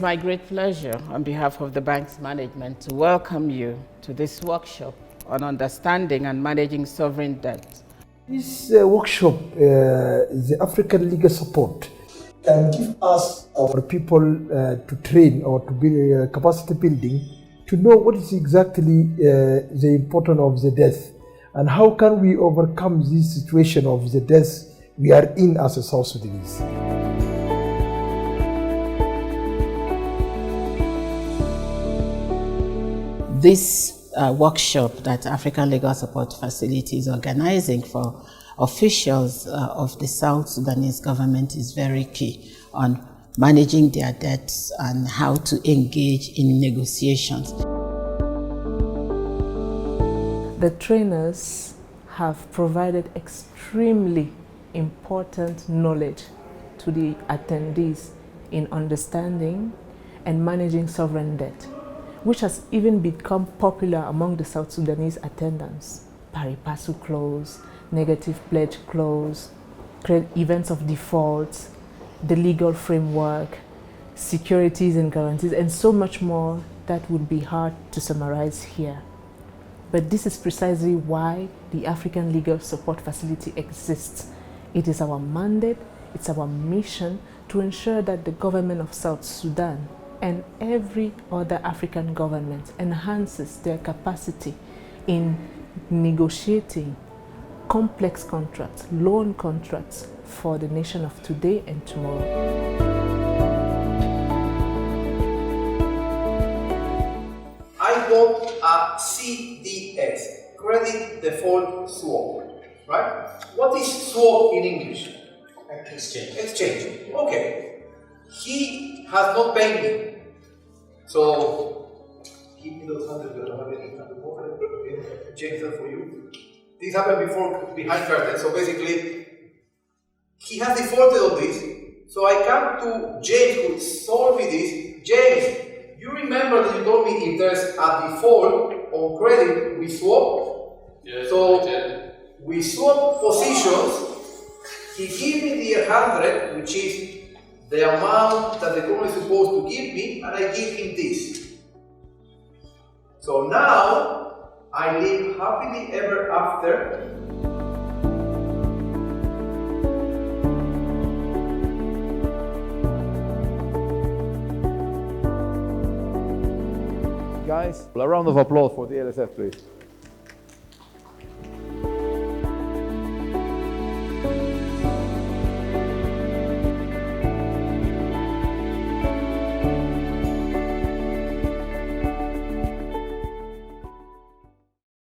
my great pleasure on behalf of the bank's management to welcome you to this workshop on understanding and managing sovereign debt. This workshop is the African legal support and give us, our people, to train or to build capacity building, to know what is exactly the importance of the death and how can we overcome this situation of the death we are in as a South Sudanese. This workshop that African Legal Support Facility is organizing for officials of the South Sudanese government is very key on managing their debts and how to engage in negotiations. The trainers have provided extremely important knowledge to the attendees in understanding and managing sovereign debt, which has even become popular among the South Sudanese attendants. Pari Passu clause, negative pledge clause, events of default, the legal framework, securities and guarantees, and so much more that would be hard to summarize here. But this is precisely why the African Legal Support Facility exists. It is our mandate, it's our mission to ensure that the government of South Sudan and every other African government enhances their capacity in negotiating complex contracts, loan contracts for the nation of today and tomorrow. I bought a CDS, credit default swap, right? What is swap in English? Exchange. Exchange. Okay. He has not paid me. So, give me those 100, I don't have any 100 more. Change that for you. This happened before, behind curtains. So basically, he has defaulted on this. So I come to James, who sold me this. James, you remember that you told me if there's a default on credit, we swap? Yes, so we swap positions. He gave me the 100, which is the amount that the government is supposed to give me, and I give him this. So now, I live happily ever after. Guys, a round of applause for the ALSF, please.